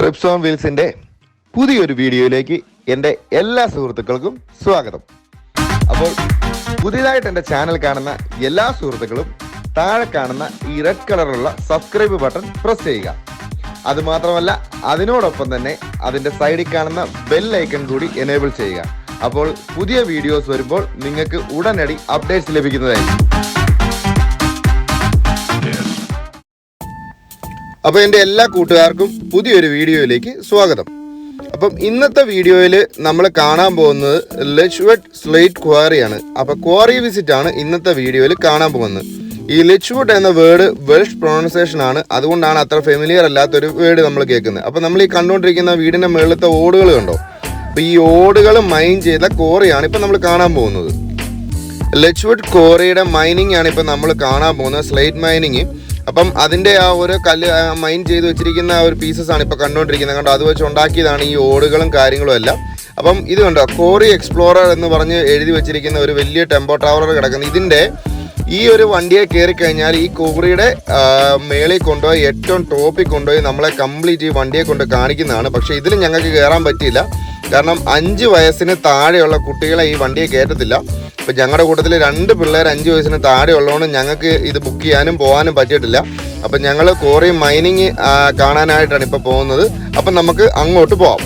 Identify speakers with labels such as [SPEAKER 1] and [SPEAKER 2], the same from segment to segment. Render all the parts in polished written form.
[SPEAKER 1] TRIPS on വീൽസിന്റെ പുതിയൊരു വീഡിയോയിലേക്ക് എൻ്റെ എല്ലാ സുഹൃത്തുക്കൾക്കും സ്വാഗതം. അപ്പോൾ പുതിയതായിട്ട് എൻ്റെ ചാനൽ കാണുന്ന എല്ലാ സുഹൃത്തുക്കളും താഴെ കാണുന്ന ഈ റെഡ് കളറുള്ള സബ്സ്ക്രൈബ് ബട്ടൺ പ്രസ് ചെയ്യുക. അതുമാത്രമല്ല, അതിനോടൊപ്പം തന്നെ അതിൻ്റെ സൈഡിൽ കാണുന്ന ബെൽ ഐക്കൺ കൂടി എനേബിൾ ചെയ്യുക. അപ്പോൾ പുതിയ വീഡിയോസ് വരുമ്പോൾ നിങ്ങൾക്ക് ഉടനടി അപ്ഡേറ്റ്സ് ലഭിക്കുന്നതായിരിക്കും. അപ്പോൾ എൻ്റെ എല്ലാ കൂട്ടുകാർക്കും പുതിയൊരു വീഡിയോയിലേക്ക് സ്വാഗതം. അപ്പം ഇന്നത്തെ വീഡിയോയിൽ നമ്മൾ കാണാൻ പോകുന്നത് ലെച്ച്വെഡ് സ്ലേറ്റ് ക്വാറിയാണ്. അപ്പോൾ ക്വാറി വിസിറ്റ് ആണ് ഇന്നത്തെ വീഡിയോയിൽ കാണാൻ പോകുന്നത്. ഈ ലെച്ച്വുഡ് എന്ന വേർഡ് വെൽഷ് പ്രൊണൗൺസിയേഷൻ ആണ്, അതുകൊണ്ടാണ് അത്ര ഫെമിലിയർ അല്ലാത്തൊരു വേർഡ് നമ്മൾ കേൾക്കുന്നത്. അപ്പോൾ നമ്മൾ ഈ കണ്ടുകൊണ്ടിരിക്കുന്ന വീടിൻ്റെ മുകളിലത്തെ ഓടുകൾ കണ്ടോ? അപ്പോൾ ഈ ഓടുകൾ മൈൻ ചെയ്ത ക്വാറിയാണ് ഇപ്പം നമ്മൾ കാണാൻ പോകുന്നത്. ലെച്ച്വുഡ് ക്വാറിയുടെ മൈനിങ് ആണ് ഇപ്പം നമ്മൾ കാണാൻ പോകുന്നത്, സ്ലേറ്റ് മൈനിങ്. അപ്പം അതിൻ്റെ ആ ഒരു കല്ല് മൈൻ ചെയ്ത് വെച്ചിരിക്കുന്ന ആ ഒരു പീസസ് ആണ് ഇപ്പോൾ കണ്ടുകൊണ്ടിരിക്കുന്നത്. കണ്ടോ, അത് വെച്ച് ഉണ്ടാക്കിയതാണ് ഈ ഓടുകളും കാര്യങ്ങളും എല്ലാം. അപ്പം ഇത് കണ്ടോ, ക്വാറി എക്സ്പ്ലോറർ എന്ന് പറഞ്ഞ് എഴുതി വെച്ചിരിക്കുന്ന ഒരു വലിയ ടെമ്പോ ടവർ കിടക്കുന്നത്. ഇതിൻ്റെ ഈ ഒരു വണ്ടിയെ കയറി കഴിഞ്ഞാൽ ഈ ക്വാറിയുടെ മേളിൽ കൊണ്ടുപോയി ഏറ്റവും ടോപ്പിൽ കൊണ്ടുപോയി നമ്മളെ കംപ്ലീറ്റ് ഈ വണ്ടിയെ കൊണ്ട് കാണിക്കുന്നതാണ്. പക്ഷേ ഇതിൽ ഞങ്ങൾക്ക് കയറാൻ പറ്റിയില്ല, കാരണം 5 വയസ്സിന് താഴെയുള്ള കുട്ടികളെ ഈ വണ്ടിയെ കയറ്റത്തില്ല. ഇപ്പം ഞങ്ങളുടെ കൂട്ടത്തിൽ 2 പിള്ളേർ 5 വയസ്സിന് താഴെ ഉള്ളതുകൊണ്ട് ഞങ്ങൾക്ക് ഇത് ബുക്ക് ചെയ്യാനും പോകാനും പറ്റിയിട്ടില്ല. അപ്പം ഞങ്ങൾ ക്വാറി മൈനിങ് കാണാനായിട്ടാണ് ഇപ്പോൾ പോകുന്നത്. അപ്പം നമുക്ക് അങ്ങോട്ട് പോവാം.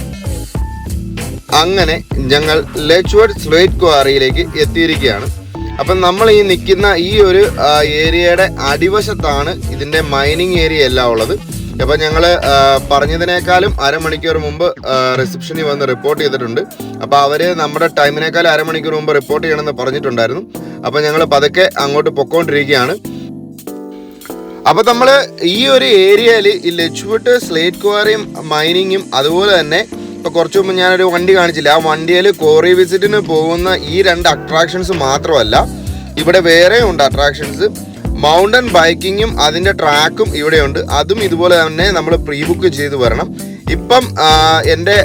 [SPEAKER 1] അങ്ങനെ ഞങ്ങൾ ലെച്ച്വുഡ് സ്ലേറ്റ് ക്വാറിയിലേക്ക് എത്തിയിരിക്കുകയാണ്. അപ്പം നമ്മൾ ഈ നിൽക്കുന്ന ഈ ഒരു ഏരിയയുടെ അടിവശത്താണ് ഇതിൻ്റെ മൈനിങ് ഏരിയ എല്ലാം ഉള്ളത്. അപ്പോൾ ഞങ്ങൾ പറഞ്ഞതിനേക്കാളും അരമണിക്കൂർ മുമ്പ് റിസപ്ഷനിൽ വന്ന് റിപ്പോർട്ട് ചെയ്തിട്ടുണ്ട്. അപ്പോൾ അവർ നമ്മുടെ ടൈമിനേക്കാളും അരമണിക്കൂർ മുമ്പ് റിപ്പോർട്ട് ചെയ്യണമെന്ന് പറഞ്ഞിട്ടുണ്ടായിരുന്നു. അപ്പോൾ ഞങ്ങൾ പതുക്കെ അങ്ങോട്ട് പൊക്കോണ്ടിരിക്കുകയാണ്. അപ്പോൾ നമ്മൾ ഈ ഒരു ഏരിയയിൽ ഈ ലെച്ച്വുഡ് സ്ലേറ്റ് ക്വാറിയും മൈനിങ്ങും അതുപോലെ തന്നെ ഇപ്പോൾ കുറച്ച് മുമ്പ് ഞാനൊരു വണ്ടി കാണിച്ചില്ല, ആ വണ്ടിയിൽ ക്വാറി വിസിറ്റിന് പോകുന്ന ഈ 2 അട്രാക്ഷൻസ് മാത്രമല്ല, ഇവിടെ വേറെ ഉണ്ട് അട്രാക്ഷൻസ്. മൗണ്ടൻ ബൈക്കിങ്ങും അതിൻ്റെ ട്രാക്കും ഇവിടെയുണ്ട്. അതും ഇതുപോലെ തന്നെ നമ്മൾ പ്രീ ബുക്ക് ചെയ്ത് വരണം. ഇപ്പം എൻ്റെ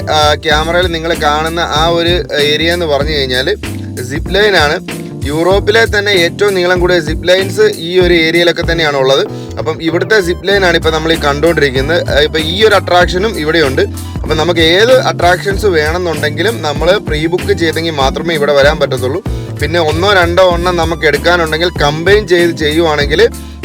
[SPEAKER 1] ക്യാമറയിൽ നിങ്ങൾ കാണുന്ന ആ ഒരു ഏരിയ എന്ന് പറഞ്ഞു കഴിഞ്ഞാൽ സിപ്പ് ലൈനാണ്. യൂറോപ്പിലെ തന്നെ ഏറ്റവും നീളം കൂടിയ സിപ്പ് ലൈൻസ് ഈ ഒരു ഏരിയയിലൊക്കെ തന്നെയാണ് ഉള്ളത്. അപ്പം ഇവിടുത്തെ സിപ്പ് ലൈനാണ് ഇപ്പോൾ നമ്മൾ ഈ കണ്ടുകൊണ്ടിരിക്കുന്നത്. ഇപ്പം ഈ ഒരു അട്രാക്ഷനും ഇവിടെയുണ്ട്. അപ്പം നമുക്ക് ഏത് അട്രാക്ഷൻസ് വേണമെന്നുണ്ടെങ്കിലും നമ്മൾ പ്രീ ബുക്ക് ചെയ്തെങ്കിൽ മാത്രമേ ഇവിടെ വരാൻ പറ്റത്തുള്ളൂ. പിന്നെ 1 or 2 നമുക്ക് എടുക്കാനുണ്ടെങ്കിൽ കമ്പൈൻ ചെയ്ത് ചെയ്യുവാണെങ്കിൽ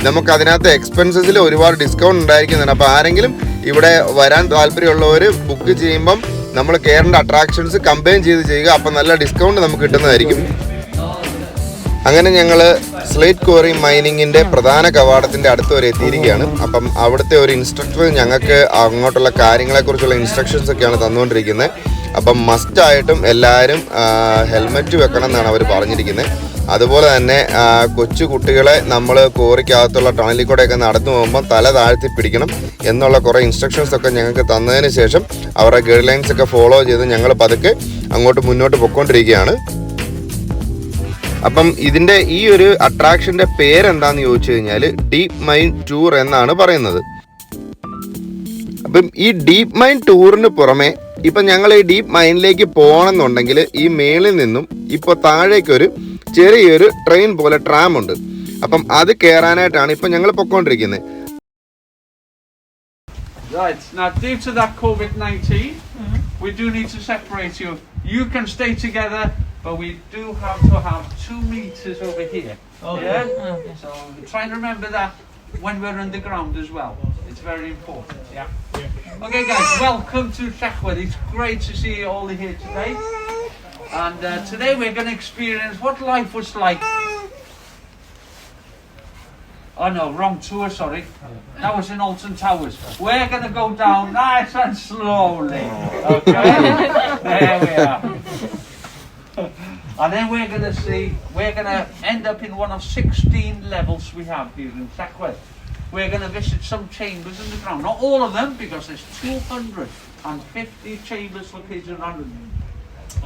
[SPEAKER 1] നമുക്ക് അതിനകത്ത് എക്സ്പെൻസസിൽ ഒരുപാട് ഡിസ്കൗണ്ട് ഉണ്ടായിരിക്കുന്നുണ്ട്. അപ്പോൾ ആരെങ്കിലും ഇവിടെ വരാൻ താല്പര്യമുള്ളവർ ബുക്ക് ചെയ്യുമ്പം നമ്മൾ കയറേണ്ട അട്രാക്ഷൻസ് കമ്പൈൻ ചെയ്ത് ചെയ്യുക. അപ്പം നല്ല ഡിസ്കൗണ്ട് നമുക്ക് കിട്ടുന്നതായിരിക്കും. അങ്ങനെ ഞങ്ങൾ സ്ലേറ്റ് ക്വാറി മൈനിങ്ങിൻ്റെ പ്രധാന കവാടത്തിൻ്റെ അടുത്ത് വരെ എത്തിയിരിക്കുകയാണ്. അപ്പം അവിടുത്തെ ഒരു ഇൻസ്ട്രക്ടർ ഞങ്ങൾക്ക് അങ്ങോട്ടുള്ള കാര്യങ്ങളെക്കുറിച്ചുള്ള ഇൻസ്ട്രക്ഷൻസ് ഒക്കെയാണ് തന്നുകൊണ്ടിരിക്കുന്നത്. അപ്പം മസ്റ്റായിട്ടും എല്ലാവരും ഹെൽമെറ്റ് വെക്കണം എന്നാണ് അവർ പറഞ്ഞിരിക്കുന്നത്. അതുപോലെ തന്നെ കൊച്ചു കുട്ടികളെ നമ്മൾ ക്വാറിക്കകത്തുള്ള ടണലിൽ കൂടെയൊക്കെ നടന്നു പോകുമ്പോൾ തല താഴ്ത്തി പിടിക്കണം എന്നുള്ള കുറേ ഇൻസ്ട്രക്ഷൻസ് ഒക്കെ ഞങ്ങൾക്ക് തന്നതിന് ശേഷം അവരുടെ ഗൈഡ് ലൈൻസ് ഒക്കെ ഫോളോ ചെയ്ത് ഞങ്ങൾ പതുക്കെ അങ്ങോട്ട് മുന്നോട്ട് പൊയ്ക്കൊണ്ടിരിക്കുകയാണ്. അപ്പം ഇതിൻ്റെ ഈ ഒരു അട്രാക്ഷൻ്റെ പേരെന്താണെന്ന് ചോദിച്ചു കഴിഞ്ഞാൽ ഡീപ്പ് മൈൻ ടൂർ എന്നാണ് പറയുന്നത്. അപ്പം ഈ ഡീപ്പ് മൈൻ ടൂറിന് പുറമെ ഇപ്പം ഞങ്ങൾ ഈ ഡീപ്പ് മൈനിലേക്ക് പോകണമെന്നുണ്ടെങ്കിൽ ഈ മേളിൽ നിന്നും ഇപ്പോൾ താഴേക്കൊരു ചെറിയൊരു ട്രെയിൻ പോലെ ട്രാം ഉണ്ട്. അപ്പം അത് കയറാനായിട്ടാണ് ഇപ്പം ഞങ്ങൾ പൊയ്ക്കൊണ്ടിരിക്കുന്നത്.
[SPEAKER 2] Right, now due to that COVID-19, we do need to separate you. You can stay together, but we do have to have 2 meters over here. Okay. Yeah? Okay. So try and remember that when we're underground as well. It's very important. Yeah. Okay, guys, welcome to Llechwedd. It's great to see you all here today. And today we're going to experience what life was like. Oh no, wrong tour, sorry. That was in Alton Towers. We're going to go down nice and slowly. Okay? There we are. And then we're going to end up in one of 16 levels we have here in Llechwedd. We're going to visit some chambers underground. Not all of them, because there's 250 chambers located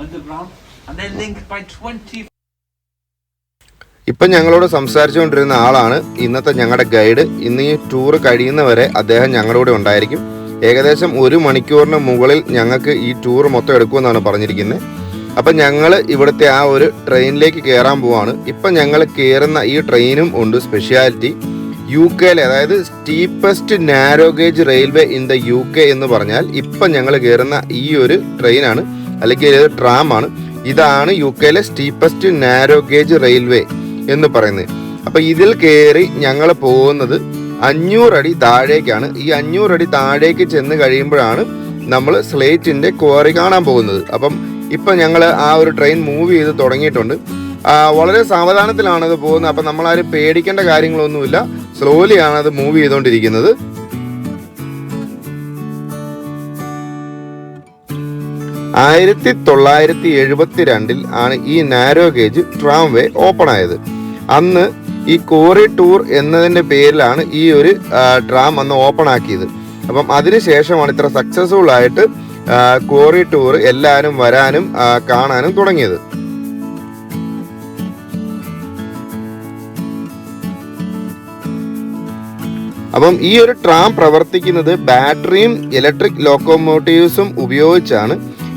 [SPEAKER 2] underground. And they're linked by 20...
[SPEAKER 1] ഇപ്പം ഞങ്ങളോട് സംസാരിച്ചുകൊണ്ടിരുന്ന ആളാണ് ഇന്നത്തെ ഞങ്ങളുടെ guide. ഇന്ന് ഈ tour കഴിയുന്നവരെ അദ്ദേഹം ഞങ്ങളുടെ കൂടെ ഉണ്ടായിരിക്കും. ഏകദേശം 1 മണിക്കൂറിന് മുകളിൽ ഞങ്ങൾക്ക് ഈ ടൂർ മൊത്തം എടുക്കുമെന്നാണ് പറഞ്ഞിരിക്കുന്നത്. അപ്പം ഞങ്ങൾ ഇവിടുത്തെ ആ ഒരു ട്രെയിനിലേക്ക് കയറാൻ പോവാണ്. ഇപ്പം ഞങ്ങൾ കയറുന്ന ഈ ട്രെയിനും ഉണ്ട് സ്പെഷ്യാലിറ്റി. UK അതായത് steepest narrow gauge railway in the UK എന്ന് പറഞ്ഞാൽ ഇപ്പം ഞങ്ങൾ കയറുന്ന ഈ ഒരു ട്രെയിനാണ്, അല്ലെങ്കിൽ ഇത് ട്രാമാണ്. ഇതാണ് UK steepest narrow gauge railway എന്ന് പറയുന്നത്. അപ്പം ഇതിൽ കയറി ഞങ്ങൾ പോകുന്നത് 500 അടി താഴേക്കാണ്. ഈ 500 അടി താഴേക്ക് ചെന്ന് കഴിയുമ്പോഴാണ് നമ്മൾ സ്ലേറ്റിൻ്റെ ക്വാറി കാണാൻ പോകുന്നത്. അപ്പം ഇപ്പം ഞങ്ങൾ ആ ഒരു ട്രെയിൻ മൂവ് ചെയ്ത് തുടങ്ങിയിട്ടുണ്ട്. വളരെ സാവധാനത്തിലാണ് അത് പോകുന്നത്. അപ്പം നമ്മളാരും പേടിക്കേണ്ട കാര്യങ്ങളൊന്നുമില്ല. സ്ലോലിയാണ് അത് മൂവ് ചെയ്തുകൊണ്ടിരിക്കുന്നത്. ആയിരത്തി 1972 ആണ് ഈ നാരോ ഗേജ് ട്രാംവേ ഓപ്പൺ ആയത്. അന്ന് ഈ ക്വാറി ടൂർ എന്നതിൻ്റെ പേരിലാണ് ഈ ഒരു ട്രാം അന്ന് ഓപ്പൺ ആക്കിയത്. അപ്പം അതിനുശേഷമാണ് ഇത്ര സക്സസ്ഫുൾ ആയിട്ട് ക്വാറി ടൂർ എല്ലാവരും വരാനും കാണാനും തുടങ്ങിയത്. അപ്പം ഈ ഒരു ട്രാം പ്രവർത്തിക്കുന്നത് ബാറ്ററിയും ഇലക്ട്രിക് ലോക്കോമോട്ടീവ്സും ഉപയോഗിച്ചാണ്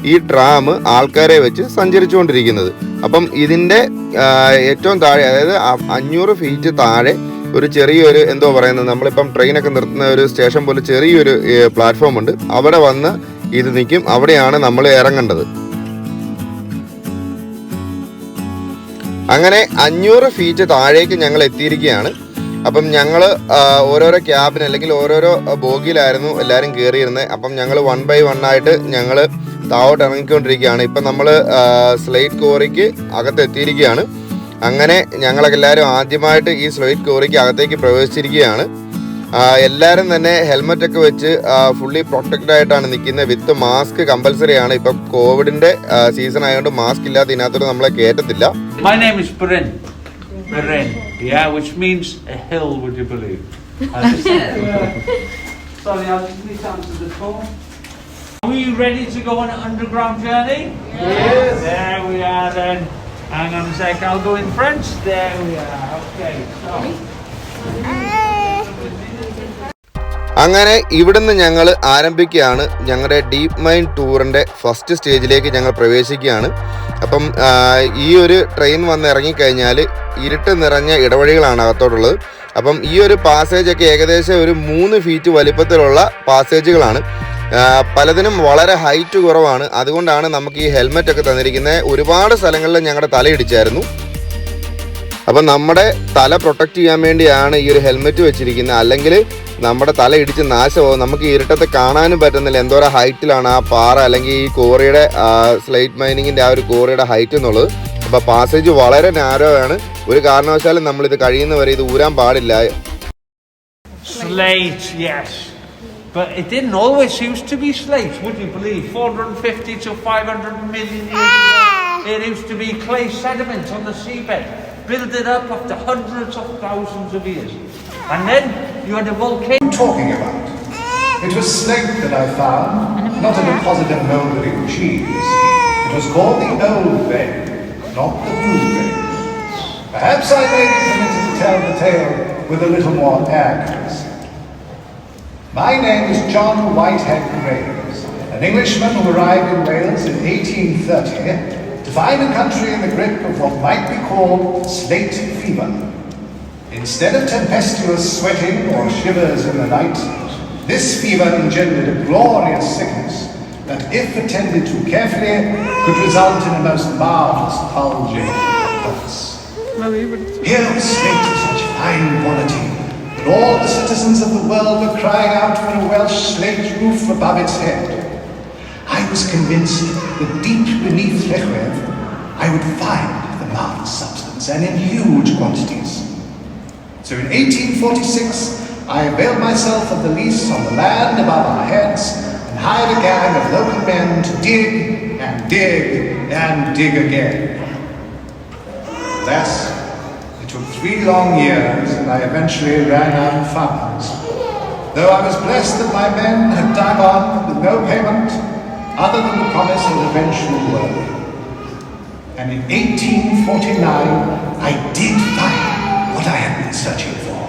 [SPEAKER 1] ഈ ട്രാം ആൾക്കാരെ വെച്ച് സഞ്ചരിച്ചുകൊണ്ടിരിക്കുന്നത്. അപ്പം ഇതിൻ്റെ ഏറ്റവും താഴെ, അതായത് 500 ഫീറ്റ് താഴെ ഒരു ചെറിയൊരു എന്തോ പറയുന്നത്, നമ്മളിപ്പം ട്രെയിനൊക്കെ നിർത്തുന്ന ഒരു സ്റ്റേഷൻ പോലെ ചെറിയൊരു പ്ലാറ്റ്ഫോം ഉണ്ട്. അവിടെ വന്ന് ഇത് നിൽക്കും. അവിടെയാണ് നമ്മൾ ഇറങ്ങേണ്ടത്. അങ്ങനെ 500 ഫീറ്റ് താഴേക്ക് ഞങ്ങൾ എത്തിയിരിക്കുകയാണ്. അപ്പം ഞങ്ങൾ ഓരോരോ ക്യാബിന് അല്ലെങ്കിൽ ഓരോരോ ബോഗിയിലായിരുന്നു എല്ലാവരും കയറിയിരുന്നത്. അപ്പം ഞങ്ങൾ 1 by 1 ആയിട്ട് ഞങ്ങൾ താഴോട്ട് ഇറങ്ങിക്കൊണ്ടിരിക്കുകയാണ്. ഇപ്പം നമ്മൾ സ്ലേറ്റ് ക്വാറിക്ക് അകത്തെത്തിയിരിക്കുകയാണ്. അങ്ങനെ ഞങ്ങളൊക്കെ എല്ലാവരും ആദ്യമായിട്ട് ഈ സ്ലേറ്റ് ക്വാറിക്ക് അകത്തേക്ക് പ്രവേശിച്ചിരിക്കുകയാണ്. എല്ലാവരും തന്നെ ഹെൽമെറ്റൊക്കെ വെച്ച് ഫുള്ളി പ്രൊട്ടക്റ്റഡ് ആയിട്ടാണ് നിൽക്കുന്നത്. വിത്ത് മാസ്ക് കമ്പൽസറി ആണ്. ഇപ്പം കോവിഡിൻ്റെ സീസൺ ആയതുകൊണ്ട് മാസ്ക് ഇല്ലാതെ ഇതിനകത്തോട്ട് നമ്മളെ കയറ്റത്തില്ല.
[SPEAKER 2] My name is Bryn. Bryn, yeah, which means a hill, would you believe? Sorry, I'll just need to answer the phone. Are we ready to go on an underground journey? Yes. There we are then. Hang on a sec, I'll go in French. There we are. Okay, so.
[SPEAKER 1] അങ്ങനെ ഇവിടുന്ന് ഞങ്ങൾ ആരംഭിക്കുകയാണ്. ഞങ്ങളുടെ deep mine ടൂറിൻ്റെ first സ്റ്റേജിലേക്ക് ഞങ്ങൾ പ്രവേശിക്കുകയാണ്. അപ്പം ഈ ഒരു ട്രെയിൻ വന്ന് ഇറങ്ങിക്കഴിഞ്ഞാൽ ഇരുട്ട് നിറഞ്ഞ ഇടവഴികളാണ് അകത്തോട്ടുള്ളത്. അപ്പം ഈ ഒരു പാസേജൊക്കെ ഏകദേശം ഒരു 3 ഫീറ്റ് വലിപ്പത്തിലുള്ള പാസേജുകളാണ്. പലതിനും വളരെ ഹൈറ്റ് കുറവാണ്. അതുകൊണ്ടാണ് നമുക്ക് ഈ ഹെൽമെറ്റ് ഒക്കെ തന്നിരിക്കുന്നത്. ഒരുപാട് സ്ഥലങ്ങളിൽ ഞങ്ങളുടെ തലയിടിച്ചായിരുന്നു. അപ്പം നമ്മുടെ തല പ്രൊട്ടക്റ്റ് ചെയ്യാൻ വേണ്ടിയാണ് ഈ ഒരു ഹെൽമെറ്റ് വെച്ചിരിക്കുന്നത്. അല്ലെങ്കിൽ നമ്മുടെ തല ഇടിച്ച് നാശമാവും. നമുക്ക് ഇരുട്ടത്ത് കാണാനും പറ്റുന്നില്ല എന്തോരം ഹൈറ്റിലാണ് ആ പാറ അല്ലെങ്കിൽ ഈ കോറിയുടെ സ്ലേറ്റ് മൈനിങ്ങിൻ്റെ ആ ഒരു കോറിയുടെ ഹൈറ്റ് എന്നുള്ളത്. അപ്പോൾ പാസേജ് വളരെ നാരോ ആണ്. ഒരു കാരണവശാലും നമ്മളിത് കഴിയുന്നവരെ ഇത് ഊരാൻ പാടില്ല.
[SPEAKER 2] Slate, yes. But it didn't always used to be slate, would you believe? 450 to 500 million years ago, it used to be clay sediment on the seabed, built it up after hundreds of thousands of years. And then you had a volcano.
[SPEAKER 3] Talking about. It was slate that I found, not a deposit of mulberry cheese. It was called the Old Vein, not the Blue Vein. Perhaps I may be permitted to tell the tale with a little more accuracy. My name is John Whitehead Graves, an Englishman who arrived in Wales in 1830 to find a country in the grip of what might be called slate fever. Instead of tempestuous sweating or shivers in the night, this fever engendered a glorious sickness that, if attended to carefully, could result in a most marvellous bulging pulse. Here was slate of such fine quality that all the citizens of the world were crying out for a Welsh slate roof above its head. I was convinced that deep beneath Llechwedd I would find the marvellous substance, and in huge quantities. So in 1846 I availed myself of the lease on the land above our heads and hired a gang of local men to dig and dig and dig again. Thus, it took 3 long years and I eventually ran out of funds. Though I was blessed that my men had dug on with no payment other than the promise of eventual work. And in 1849 I did find what I had been searching for,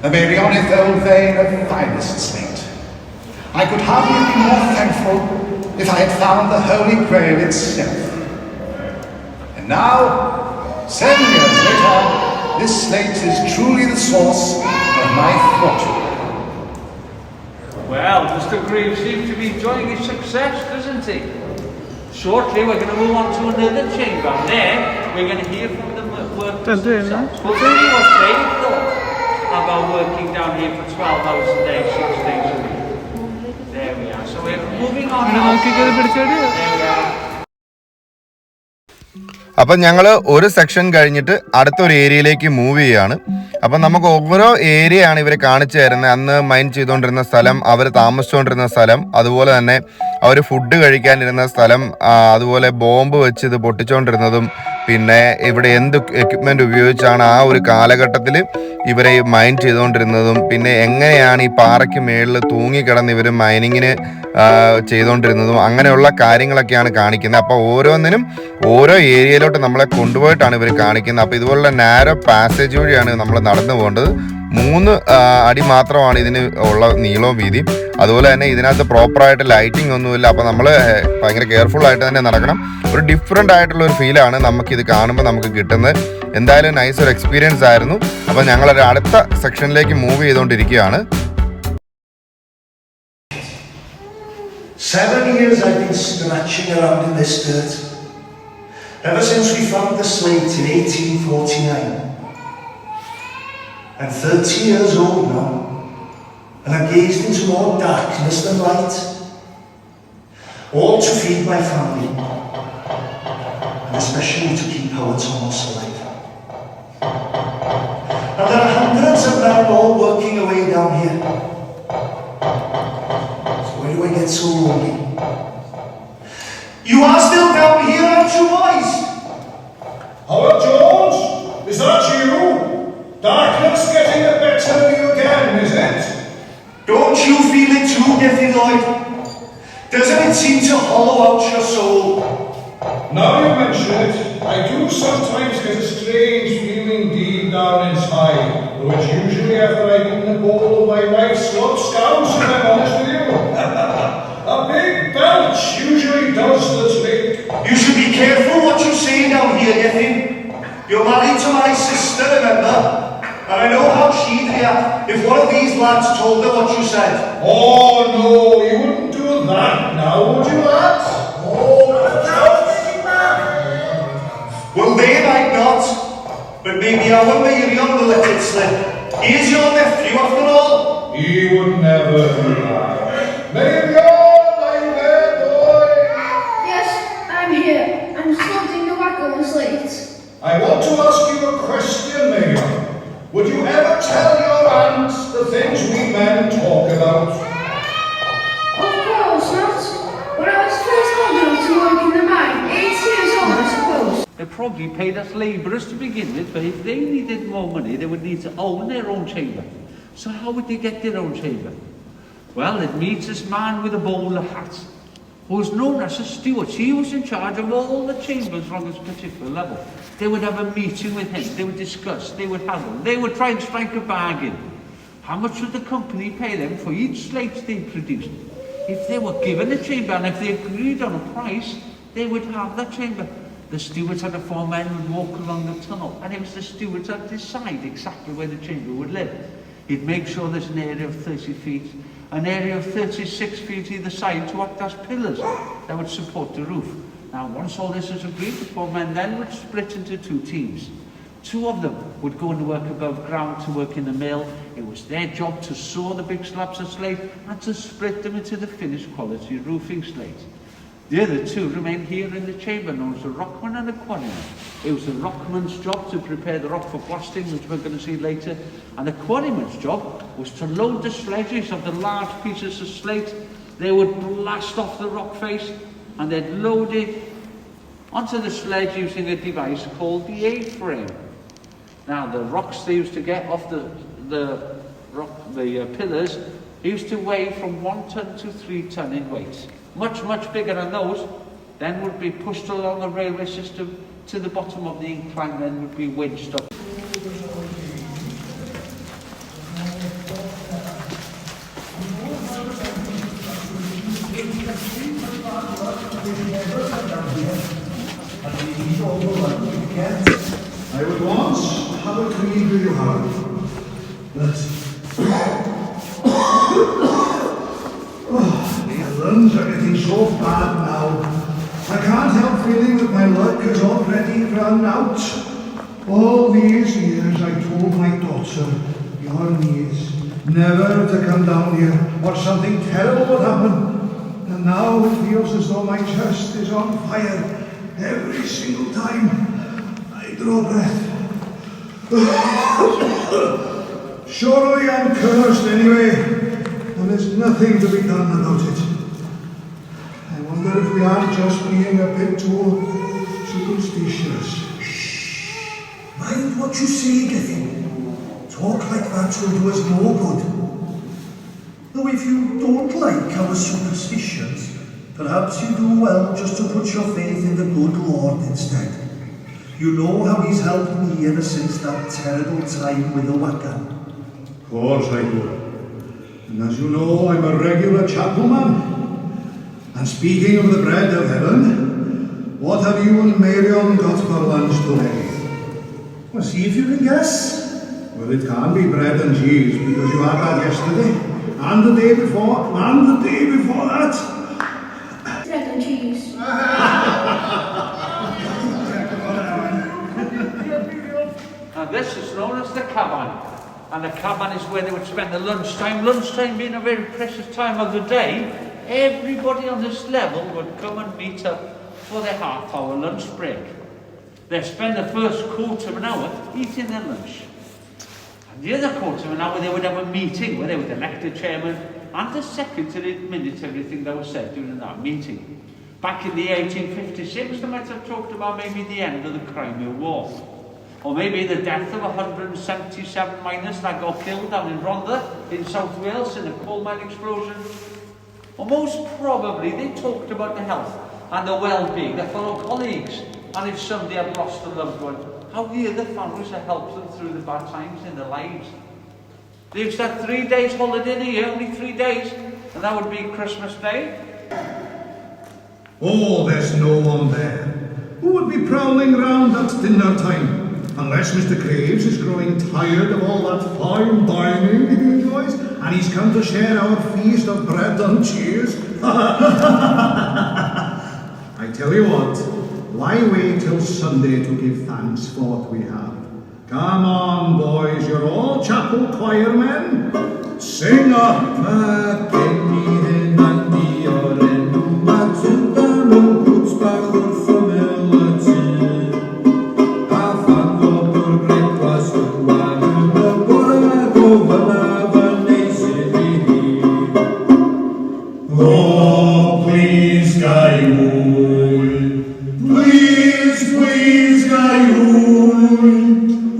[SPEAKER 3] a Marionic old vein of finest slate. I could hardly be more thankful if I had found the Holy Grail itself. And now, 7 years later, this slate is truly the source of my fortune.
[SPEAKER 2] Well, Mr. Greaves seems to be enjoying his success, doesn't he? Shortly, we're going to move on to another chamber, and then we're going to hear from the workers themselves. We'll see what they thought about working down here for 12 hours a day, 6 days a week. There we are. So we're moving on now. There we are.
[SPEAKER 1] അപ്പം ഞങ്ങൾ ഒരു section കഴിഞ്ഞിട്ട് അടുത്തൊരു ഏരിയയിലേക്ക് move ചെയ്യുകയാണ്. അപ്പം നമുക്ക് ഓരോ ഏരിയയാണ് ഇവർ കാണിച്ചു തരുന്നത്. അന്ന് മൈൻ ചെയ്തുകൊണ്ടിരുന്ന സ്ഥലം, അവർ താമസിച്ചുകൊണ്ടിരുന്ന സ്ഥലം, അതുപോലെ തന്നെ അവർ ഫുഡ് കഴിക്കാനിരുന്ന സ്ഥലം, അതുപോലെ ബോംബ് വെച്ച് ഇത് പൊട്ടിച്ചുകൊണ്ടിരുന്നതും, പിന്നെ ഇവിടെ എന്ത് എക്യുപ്മെൻ്റ് ഉപയോഗിച്ചാണ് ആ ഒരു കാലഘട്ടത്തിൽ ഇവരെ മൈൻ ചെയ്തുകൊണ്ടിരുന്നതും, പിന്നെ എങ്ങനെയാണ് ഈ പാറയ്ക്ക് മേളിൽ തൂങ്ങിക്കിടന്ന് ഇവർ മൈനിങ്ങിന് ചെയ്തുകൊണ്ടിരുന്നതും, അങ്ങനെയുള്ള കാര്യങ്ങളൊക്കെയാണ് കാണിക്കുന്നത്. അപ്പോൾ ഓരോന്നിനും ഓരോ ഏരിയയിലോട്ട് നമ്മളെ കൊണ്ടുപോയിട്ടാണ് ഇവർ കാണിക്കുന്നത്. അപ്പോൾ ഇതുപോലുള്ള നാരോ പാസേജ് വഴിയാണ് നമ്മൾ നടന്നു പോകേണ്ടത്. 3 അടി മാത്രമാണ് ഇതിന് ഉള്ള നീളവും വീതിയും. അതുപോലെ തന്നെ ഇതിനകത്ത് പ്രോപ്പറായിട്ട് ലൈറ്റിംഗ് ഒന്നുമില്ല. അപ്പോൾ നമ്മൾ ഭയങ്കര കെയർഫുൾ ആയിട്ട് തന്നെ നടക്കണം. ഒരു ഡിഫറെൻ്റ് ആയിട്ടുള്ള ഒരു ഫീലാണ് നമുക്കിത് കാണുമ്പോൾ നമുക്ക് കിട്ടുന്നത്. എന്തായാലും നൈസ് ഒരു എക്സ്പീരിയൻസ് ആയിരുന്നു. അപ്പോൾ ഞങ്ങളൊരു അടുത്ത സെക്ഷനിലേക്ക് മൂവ് ചെയ്തുകൊണ്ടിരിക്കുകയാണ്.
[SPEAKER 3] 7 years I've been scratching around in this dirt. Ever since we found the slate in 1849. I'm 30 years old now, and I've gazed into more darkness than light, all to feed my family, and especially to keep our Thomas alive. And there are hundreds of men all working away down here. So where do I get so lonely? You are still down here, aren't you, boys?
[SPEAKER 4] Howard Jones, is that you? Darkness getting the better of you again, is it?
[SPEAKER 3] Don't you feel it too, Gethy Lloyd? Doesn't it seem to hollow out your soul?
[SPEAKER 4] Now you mention it, I do sometimes get a strange feeling deep down inside, though it's usually after I've eaten a bowl of my wife's slop scouse, if I'm honest with you. A big belch usually does the trick.
[SPEAKER 3] You should be careful what you say down here, Gethy. You're married to my sister, remember? And I know how she'd react if one of these lads told her what you said.
[SPEAKER 4] Oh no, you wouldn't do that now, would you, lads?
[SPEAKER 3] Well, they might not, but maybe our Miriam will let it slip. He is your nephew after all.
[SPEAKER 4] He would never do that. Miriam, are you there, boy?
[SPEAKER 5] Yes, I'm here. I'm sorting the whack on the slate.
[SPEAKER 4] I want to ask you a question, Miriam. Would you ever tell your aunts the things we men talk about?
[SPEAKER 5] Of course not. When I was first old enough to work in the mine, 8 years old, I suppose.
[SPEAKER 2] They probably paid us labourers to begin with, but if they needed more money, they would need to own their own chamber. So how would they get their own chamber? Well, it meets this man with a bowler hat, who was known as a steward. He was in charge of all the chambers from this particular level. They would have a meeting with him, they would discuss, they would haggle, they would try and strike a bargain. How much would the company pay them for each slate they produced? If they were given a chamber and if they agreed on a price, they would have that chamber. The stewards had a 4 men who would walk along the tunnel, and it was the stewards that decide exactly where the chamber would live. He'd make sure there's an area of 30 feet, an area of 36 feet either side to act as pillars that would support the roof. Now, once all this was agreed, the 4 men then would split into 2 teams. 2 of them would go and work above ground to work in the mill. It was their job to saw the big slabs of slate and to split them into the finished quality roofing slate. The other 2 remained here in the chamber, known as a rockman and a quarryman. It was the rockman's job to prepare the rock for blasting, which we're going to see later, and the quarryman's job was to load the sledges of the large pieces of slate. They would blast off the rock face, and they'd load it onto the sledge using a device called the A-frame. Now, the rocks they used to get off the pillars used to weigh from 1 ton to 3 ton in weight. Much, much bigger than those, then would be pushed along the railway system to the bottom of the incline, then would be winched up.
[SPEAKER 4] I would once have a dream
[SPEAKER 3] you have. But my lungs are getting so bad now. I can't help feeling that my luck has already run out. All these years I told my daughter, your niece, never to come down here or something terrible would happen. And now it feels as though my chest is on fire every single time I draw breath. Surely I'm cursed anyway, and there's nothing to be done about it. I wonder if we aren't just being a bit too superstitious.
[SPEAKER 6] Mind what you say, Gethin. Talk like that will do us more good. Though if you don't like our superstitions, perhaps you do well just to put your faith in the good Lord instead. You know how he's helped me ever since that terrible time with the wagon.
[SPEAKER 3] Of course I do. And as you know, I'm a regular chapel man. And speaking of the bread of heaven, what have you and Marion got for lunch today?
[SPEAKER 6] Well, see if you can guess.
[SPEAKER 3] Well, it can't be bread and cheese because you had that yesterday, and the day before, and the day before that.
[SPEAKER 5] Bread and cheese.
[SPEAKER 2] Now this is known as the cavern. And the cavern is where they would spend the lunchtime. Lunchtime being a very precious time of the day, everybody on this level would come and meet up for their half-hour lunch break. They'd spend the first quarter of an hour eating their lunch. And the other quarter of an hour they would have a meeting where they would elect the chairman and the secretary to minute everything that was said during that meeting. Back in the 1856 they might have talked about maybe the end of the Crimea War. Or maybe the death of 177 miners that got killed down in Rhondda in South Wales in a coal mine explosion. Or most probably they talked about the health and the well-being of fellow colleagues. And if somebody had lost a loved one, how the other families had helped them through the bad times in their lives. They used to have 3 days holiday in a year, only 3 days, and that would be Christmas Day.
[SPEAKER 3] Oh, there's no one there. Who would be prowling round at dinner time? Unless Mr. Graves is growing tired of all that fine dining he enjoys, and he's come to share our feast of bread and cheese. I tell you what, why wait till Sunday to give thanks for what we have? Come on, boys, you're all chapel choir men. Sing up!
[SPEAKER 4] Oh, please, Gaiul. Please, Gaiul.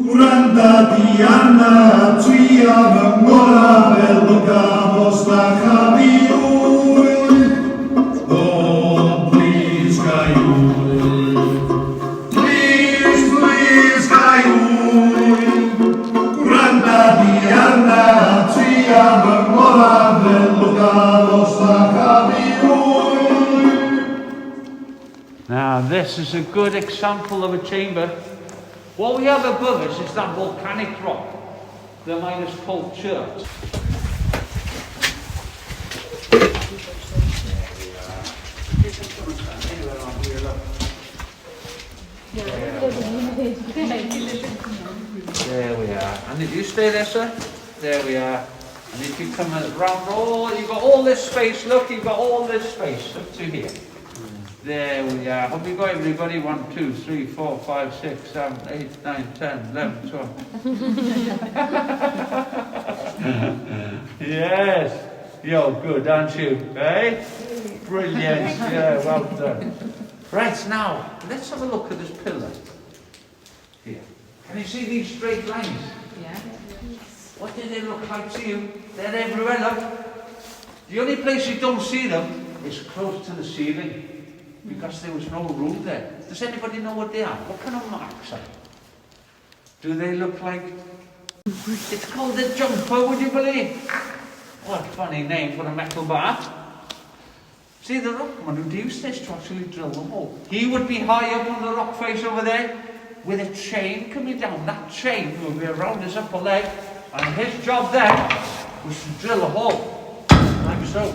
[SPEAKER 4] Uranda Diana, tria mangora, bello gamos la Gaiul. Oh, please, Gaiul. Please, Gaiul. Uranda Diana, tria mangora, bello gamos la Gaiul.
[SPEAKER 2] Now this is a good example of a chamber. What we have above us is that volcanic rock, the miners called church. There we are. And if you stay there, sir, there we are. And if you come around, you've got all this space, look, you've got all this space up to here. There we are. Have we got everybody? 1, 2, 3, 4, 5, 6, 7, 8, 9, 10, 11, 12. Yes. You're good, aren't you? Eh? Brilliant. Yeah, well done. Right, now, let's have a look at this pillar. Here. Can you see these straight lines?
[SPEAKER 7] Yeah.
[SPEAKER 2] What do they look like to you? They're everywhere, look. The only place you don't see them is close to the ceiling, because there was no room there. Does anybody know what they are? What kind of marks are they? Do they look like... It's called a jumper, would you believe? What a funny name for a metal bar. See, the rockman who used this to actually drill the hole. He would be high up on the rock face over there, with a chain coming down. That chain would be around his upper leg, and his job then was to drill a hole, like so.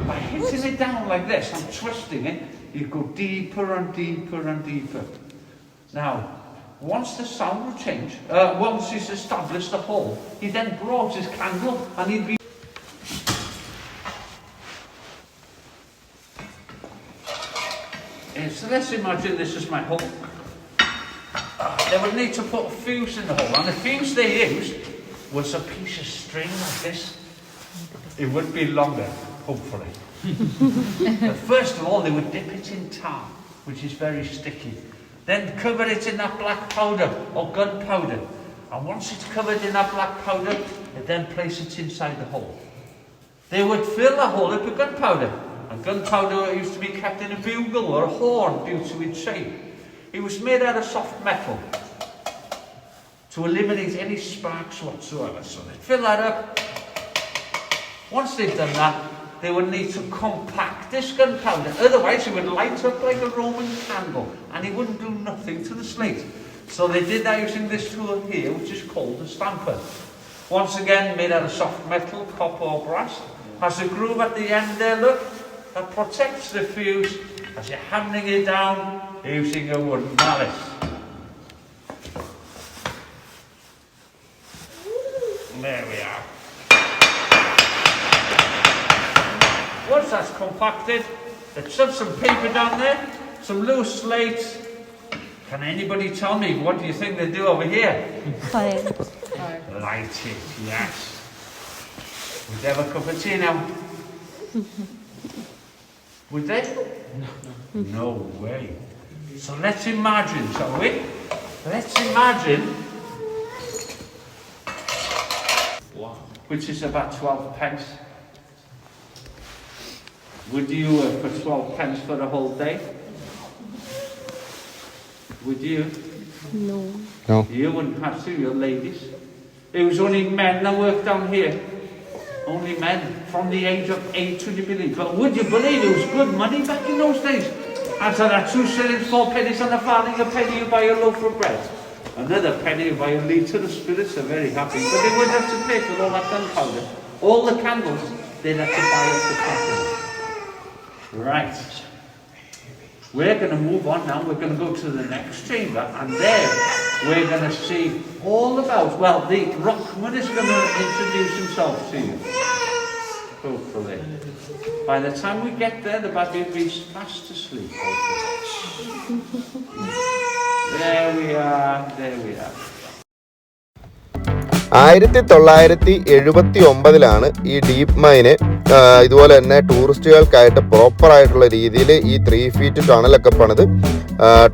[SPEAKER 2] By hitting it down like this and twisting it, you go deeper and deeper and deeper. Now, once the sound would change, once he's established the hole, he then brought his candle and he'd be... So let's imagine this is my hole. They would need to put a fuse in the hole, and the fuse they used was a piece of string like this. It would be longer, hopefully. But first of all, they would dip it in tar, which is very sticky. Then cover it in that black powder, or gunpowder. And once it's covered in that black powder, they then place it inside the hole. They would fill the hole up with gunpowder. And gunpowder used to be kept in a bugle or a horn due to its shape. It was made out of soft metal to eliminate any sparks whatsoever. So they'd fill that up. Once they've done that, they would need to compact this gunpowder. Otherwise, it would light up like a Roman candle and it wouldn't do nothing to the slate. So they did that using this tool here, which is called a stamper. Once again, made out of soft metal, copper or brass. Has a groove at the end there, look, that protects the fuse as you're hammering it down using a wooden mallet. There we are. Once that's compacted, let's shove some paper down there, some loose slate. Can anybody tell me, what do you think they do over here?
[SPEAKER 7] Fire.
[SPEAKER 2] Light it, yes. Would they have a cup of tea now? Would they? No way. So let's imagine, shall we? Let's imagine, which is about 12 pence. Would you work for 12 pence for a whole day? Would you?
[SPEAKER 7] No.
[SPEAKER 1] No.
[SPEAKER 2] You wouldn't have to, you're ladies. It was only men that worked down here. Only men from the age of 8, would you believe? But would you believe it was good money back in those days? After that 2 shillings, 4 pennies on a farthing, a penny you buy a loaf of bread. Another penny you buy a litre of spirits, are very happy. But they wouldn't have to pay for all that gunpowder. All the candles, they'd have to buy up the package. Right. We're going to move on now. We're going to go to the next chamber, and there we're going to see all about, well, the rockman is going to introduce himself to you. Hopefully. By the time we get there, the baby will be fast asleep. There we are, there we are.
[SPEAKER 1] 1979 ഈ deep mine ഇതുപോലെ തന്നെ ടൂറിസ്റ്റുകൾക്കായിട്ട് പ്രോപ്പറായിട്ടുള്ള രീതിയിൽ ഈ 3 feet ടണലൊക്കെ പണിത്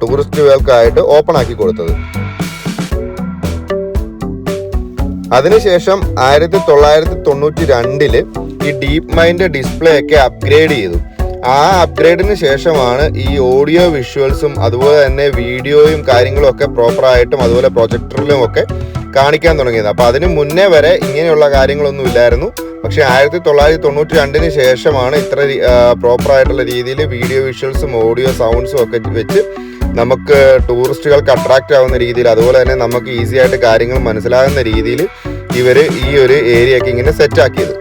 [SPEAKER 1] ടൂറിസ്റ്റുകൾക്കായിട്ട് open ആക്കി കൊടുത്തത്. അതിനുശേഷം 1992 ഈ ഡീപ്പ് മൈൻ്റെ ഡിസ്പ്ലേ ഒക്കെ അപ്ഗ്രേഡ് ചെയ്തു. ആ അപ്ഗ്രേഡിന് ശേഷമാണ് ഈ ഓഡിയോ വിഷ്വൽസും അതുപോലെ തന്നെ വീഡിയോയും കാര്യങ്ങളും ഒക്കെ പ്രോപ്പറായിട്ടും അതുപോലെ പ്രൊജക്ടറിലും ഒക്കെ കാണിക്കാൻ തുടങ്ങിയത്. അപ്പോൾ അതിന് മുന്നേ വരെ ഇങ്ങനെയുള്ള കാര്യങ്ങളൊന്നും ഇല്ലായിരുന്നു. പക്ഷേ 1992 ശേഷമാണ് ഇത്ര പ്രോപ്പറായിട്ടുള്ള രീതിയിൽ വീഡിയോ വിഷ്വൽസും ഓഡിയോ സൗണ്ട്സും ഒക്കെ വെച്ച് നമുക്ക് ടൂറിസ്റ്റുകൾക്ക് അട്രാക്റ്റ് ആവുന്ന രീതിയിൽ, അതുപോലെ തന്നെ നമുക്ക് ഈസി ആയിട്ട് കാര്യങ്ങൾ മനസ്സിലാകുന്ന രീതിയിൽ ഇവർ ഈ ഒരു ഏരിയ ഒക്കെ ഇങ്ങനെ സെറ്റാക്കിയത്.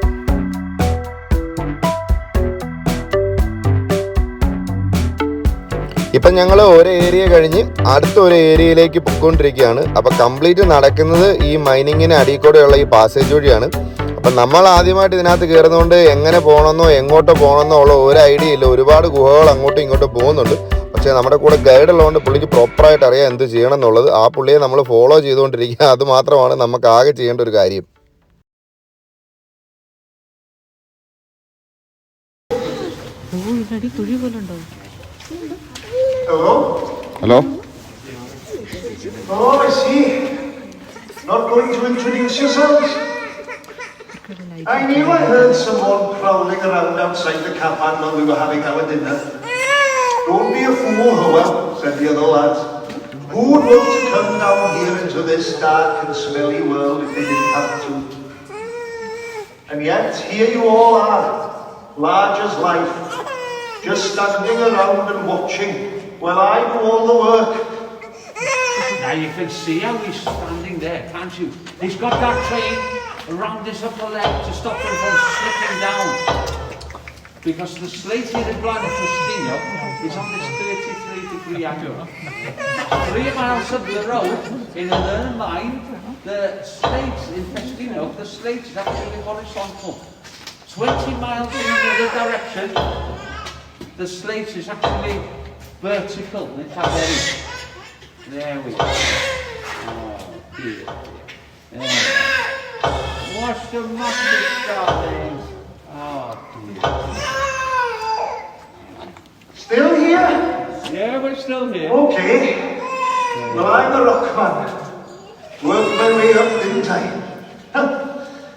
[SPEAKER 1] ഇപ്പം ഞങ്ങൾ ഒരു ഏരിയ കഴിഞ്ഞ് അടുത്ത ഒരു ഏരിയയിലേക്ക് പൊയ്ക്കൊണ്ടിരിക്കുകയാണ്. അപ്പം കംപ്ലീറ്റ് നടക്കുന്നത് ഈ മൈനിങ്ങിന് അടിയിൽ കൂടെയുള്ള ഈ പാസേജ് വഴിയാണ്. അപ്പം നമ്മൾ ആദ്യമായിട്ട് ഇതിനകത്ത് കയറുന്നതുകൊണ്ട് എങ്ങനെ പോകണമെന്നോ എങ്ങോട്ടോ പോകണമെന്നോ ഉള്ള ഒരു ഐഡിയ ഇല്ല. ഒരുപാട് ഗുഹകൾ അങ്ങോട്ടും ഇങ്ങോട്ടും പോകുന്നുണ്ട്. പക്ഷേ നമ്മുടെ കൂടെ ഗൈഡ് ഉള്ളതുകൊണ്ട് പുള്ളിക്ക് പ്രോപ്പറായിട്ട് അറിയാം എന്ത് ചെയ്യണം എന്നുള്ളത്. ആ പുള്ളിയെ നമ്മൾ ഫോളോ ചെയ്തുകൊണ്ടിരിക്കുക. അത് മാത്രമാണ് നമുക്ക് ആകെ ചെയ്യേണ്ട ഒരു കാര്യം.
[SPEAKER 6] Hello?
[SPEAKER 1] Hello.
[SPEAKER 6] Oh, I see. Not going to introduce yourselves? I knew I heard someone prowling around outside the cavern when we were having our dinner. Don't be a fool, Howell, said the other lads. Who would want to come down here into this dark and smelly world if they didn't have to? And yet, here you all are, large as life, just standing around and watching while I do all the work.
[SPEAKER 2] Now you can see how he's standing there, can't you? He's got that train around his upper leg to stop him from slipping down. Because the slate here at Blaenau Ffestiniog is on this 33-degree angle. 3 miles up the road, in a mine, the slate in Ffestiniog, the slate is actually horizontal. 20 miles in the other direction, the slate is actually vertical in caverns. There we go. Oh, dear. There. What's the matter, darling? Oh, dear.
[SPEAKER 6] Still here?
[SPEAKER 2] Yeah, we're still here.
[SPEAKER 6] Okay. Well, I'm the rock man. Worked my way up, didn't I?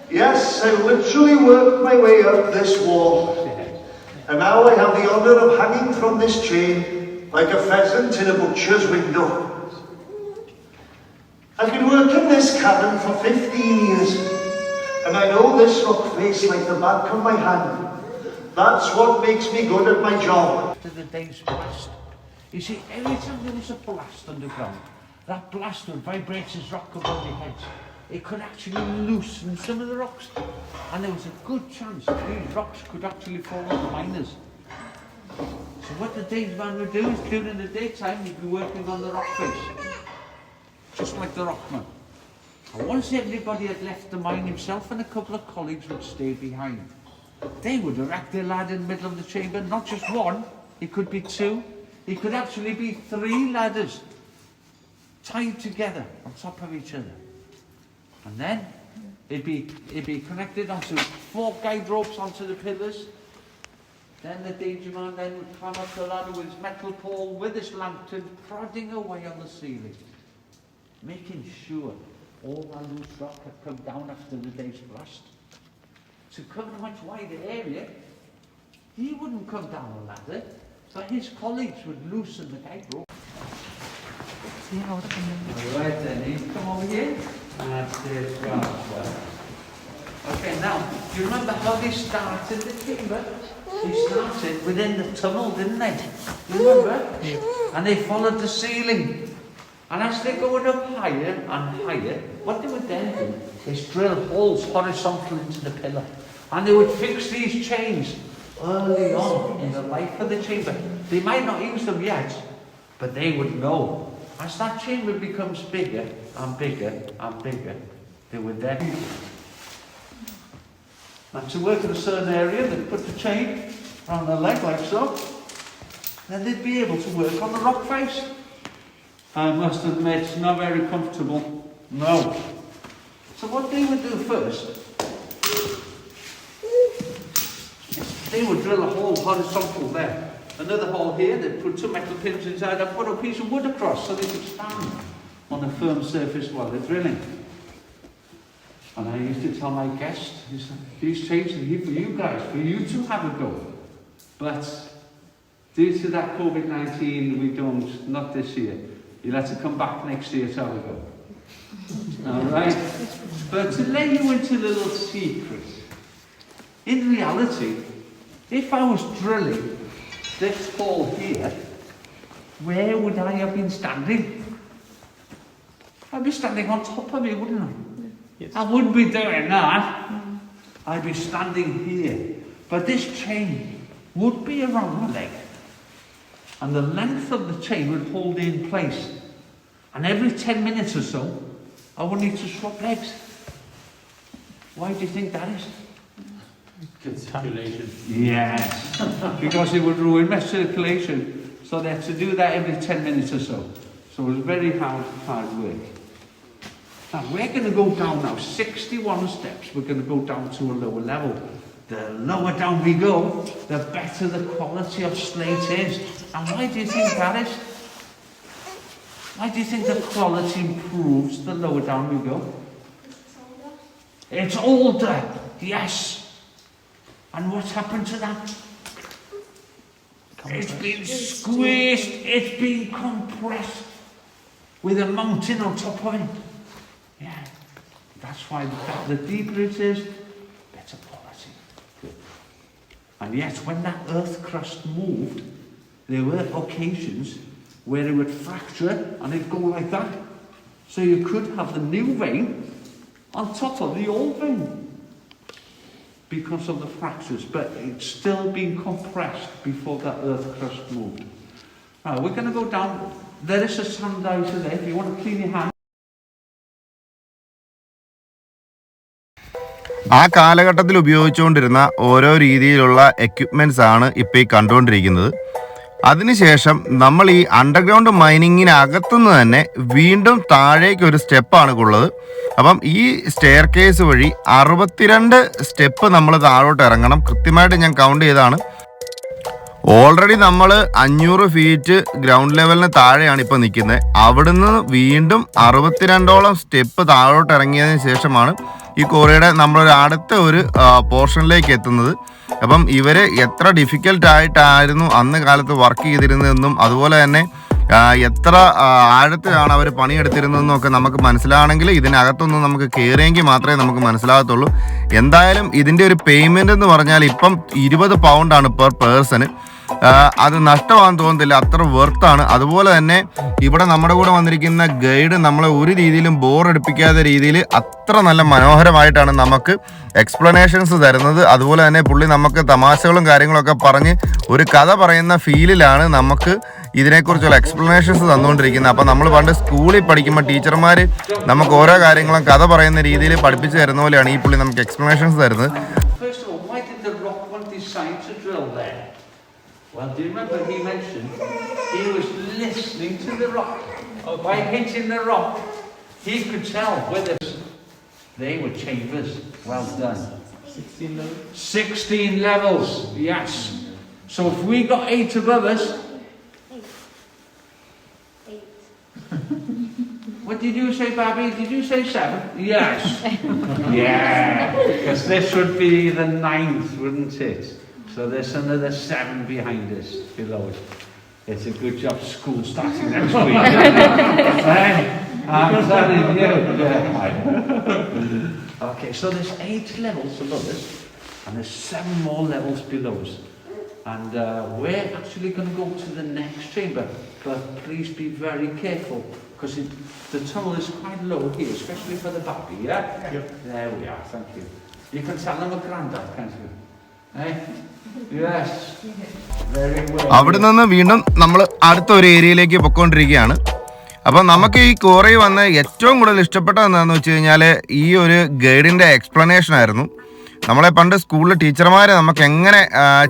[SPEAKER 6] Yes, I literally worked my way up this wall. And now I have the honour of hanging from this chain like a pheasant in a butcher's window. I've been working this cavern for 15 years, and I know this rock face like the back of my hand. That's what makes me good at my job.
[SPEAKER 2] To the day's blast. You see, every time there was a blast underground, that blast would vibrate as rock above your heads. It could actually loosen some of the rocks, and there was a good chance that these rocks could actually fall on the miners. So what the day's man would do is, during the daytime, he'd be working on the rock face, just like the rockman. And once everybody had left the mine, himself and a couple of colleagues would stay behind. They would erect their ladder in the middle of the chamber, not just one, it could be 2, it could actually be 3 ladders tied together on top of each other. And then it'd be connected onto 4 guide ropes onto the pillars. Then the danger man then would climb up the ladder with his metal pole, with his lantern, prodding away on the ceiling, making sure all that loose rock had come down after the day's blast. To cover a much wider area, he wouldn't come down the ladder, but his colleagues would loosen the guide rope. Alright then, you come over here. That's it, well. Okay, now, do you remember how they started the chamber? They started within the tunnel, didn't they? You remember? Yeah. And they followed the ceiling. And as they're going up higher and higher, what they would then do is drill holes horizontal into the pillar. And they would fix these chains early on in the life of the chamber. They might not use them yet, but they would know. As that chamber becomes bigger and bigger and bigger, they would then... And to work in a certain area, they'd put the chain around their leg like so. Then they'd be able to work on the rock face. I must admit, it's not very comfortable. No. So what they would do first, they would drill a hole horizontal there. Another hole here, they'd put 2 metal pins inside and put a piece of wood across so they could stand on a firm surface while they're drilling. And I used to tell my guests, these chains are here for you guys, for you to have a go. But due to that COVID-19, we don't, not this year. You'll have to come back next year to have a go. Alright? But to let you into a little secret, in reality, if I was drilling this hole here, where would I have been standing? I'd be standing on top of it, wouldn't I? Yes. I wouldn't be doing that. I'd be standing here. But this chain would be around my leg. And the length of the chain would hold it in place. And every 10 minutes or so, I would need to swap legs. Why do you think that is?
[SPEAKER 7] Good circulation.
[SPEAKER 2] Yes, because it would ruin my circulation. So they had to do that every 10 minutes or so. So it was very hard work. Now we're going to go down now, 61 steps. We're going to go down to a lower level. The lower down we go, the better the quality of slate is. And why do you think that is? Why do you think the quality improves the lower down we go? It's older, yes. And what's happened to that? It's been squeezed, it's been compressed with a mountain on top of it. Yeah, that's why the deeper it is, better quality. Good. And yet, when that earth crust moved, there were occasions where it would fracture and it'd go like that. So you could have the new vein on top of the old vein because of the fractures, but it's still being compressed before that earth crust moved. Right, we're going to go down. There is a sanitizer there if you want to clean your hands.
[SPEAKER 1] ആ കാലഘട്ടത്തിൽ ഉപയോഗിച്ചുകൊണ്ടിരുന്ന ഓരോ രീതിയിലുള്ള equipments ആണ് ഇപ്പോൾ ഈ കണ്ടുകൊണ്ടിരിക്കുന്നത്. അതിനുശേഷം നമ്മൾ ഈ അണ്ടർഗ്രൗണ്ട് മൈനിങ്ങിനകത്തുനിന്ന് തന്നെ വീണ്ടും താഴേക്ക് ഒരു സ്റ്റെപ്പാണ് ഉള്ളത്. അപ്പം ഈ സ്റ്റെയർ കേസ് വഴി 62 സ്റ്റെപ്പ് നമ്മൾ താഴോട്ട് ഇറങ്ങണം. കൃത്യമായിട്ട് ഞാൻ കൗണ്ട് ചെയ്താണ്. ഓൾറെഡി നമ്മൾ 500 ഫീറ്റ് ഗ്രൗണ്ട് ലെവലിന് താഴെയാണ് ഇപ്പോൾ നിൽക്കുന്നത്. അവിടുന്ന് വീണ്ടും 62ഓളം സ്റ്റെപ്പ് താഴോട്ട് ഇറങ്ങിയതിന് ശേഷമാണ് ഈ കോറിയുടെ നമ്മളൊരു അടുത്ത ഒരു പോർഷനിലേക്ക് എത്തുന്നത്. അപ്പം ഇവർ എത്ര ഡിഫിക്കൽട്ടായിട്ടായിരുന്നു അന്ന് കാലത്ത് വർക്ക് ചെയ്തിരുന്നതെന്നും അതുപോലെ തന്നെ എത്ര ആഴത്തിലാണ് അവർ പണിയെടുത്തിരുന്നതെന്നും ഒക്കെ നമുക്ക് മനസ്സിലാണെങ്കിൽ ഇതിനകത്തൊന്നും നമുക്ക് കയറിയെങ്കിൽ മാത്രമേ നമുക്ക് മനസ്സിലാകത്തുള്ളൂ. എന്തായാലും ഇതിൻ്റെ ഒരു പേയ്മെൻ്റ് എന്ന് പറഞ്ഞാൽ ഇപ്പം 20 പൗണ്ടാണ് പെർ പേഴ്സണ്. അത് നഷ്ടമാണെന്ന് തോന്നുന്നില്ല, അത്ര വെർത്താണ്. അതുപോലെ തന്നെ ഇവിടെ നമ്മുടെ കൂടെ വന്നിരിക്കുന്ന ഗൈഡ് നമ്മളെ ഒരു രീതിയിലും ബോറടിപ്പിക്കാത്ത രീതിയിൽ അത്ര നല്ല മനോഹരമായിട്ടാണ് നമുക്ക് എക്സ്പ്ലനേഷൻസ് തരുന്നത്. അതുപോലെ തന്നെ പുള്ളി നമുക്ക് തമാശകളും കാര്യങ്ങളൊക്കെ പറഞ്ഞ് ഒരു കഥ പറയുന്ന ഫീലിലാണ് നമുക്ക് ഇതിനെക്കുറിച്ചുള്ള എക്സ്പ്ലനേഷൻസ് തന്നുകൊണ്ടിരിക്കുന്നത്. അപ്പോൾ നമ്മൾ പണ്ട് സ്കൂളിൽ പഠിക്കുമ്പോൾ ടീച്ചർമാർ നമുക്ക് ഓരോ കാര്യങ്ങളും കഥ പറയുന്ന രീതിയിൽ പഠിപ്പിച്ച് തരുന്ന പോലെയാണ് ഈ പുള്ളി നമുക്ക് എക്സ്പ്ലനേഷൻസ് തരുന്നത്.
[SPEAKER 2] Well, do you remember he mentioned he was listening to the rock. By hitting the rock, he could tell whether they were chambers. Well done. 16 levels? 16 levels, yes. So if we got 8 above us...
[SPEAKER 5] 8.
[SPEAKER 2] What did you say, Bobby? Did you say 7? Yes. Yeah, because this would be the 9th, wouldn't it? So there's another 7 behind us, below us. It's a good job school starting next week. I'm telling you. Okay, so there's 8 levels above us, and there's 7 more levels below us. And we're actually going to go to the next chamber, but please be very careful, because the tunnel is quite low here, especially for the baby, yeah? Yep. There we are, thank you. You can tell them a granddad, can't you?
[SPEAKER 1] അവിടെ നിന്ന് വീണ്ടും നമ്മൾ അടുത്ത ഒരു ഏരിയയിലേക്ക് പൊയ്ക്കൊണ്ടിരിക്കുകയാണ്. അപ്പോൾ നമുക്ക് ഈ കോറി വന്ന് ഏറ്റവും കൂടുതൽ ഇഷ്ടപ്പെട്ടത് എന്താണെന്ന് വെച്ച് കഴിഞ്ഞാൽ ഈ ഒരു ഗൈഡിൻ്റെ എക്സ്പ്ലനേഷൻ ആയിരുന്നു. നമ്മളെ പണ്ട് സ്കൂളിൽ ടീച്ചർമാർ നമുക്ക് എങ്ങനെ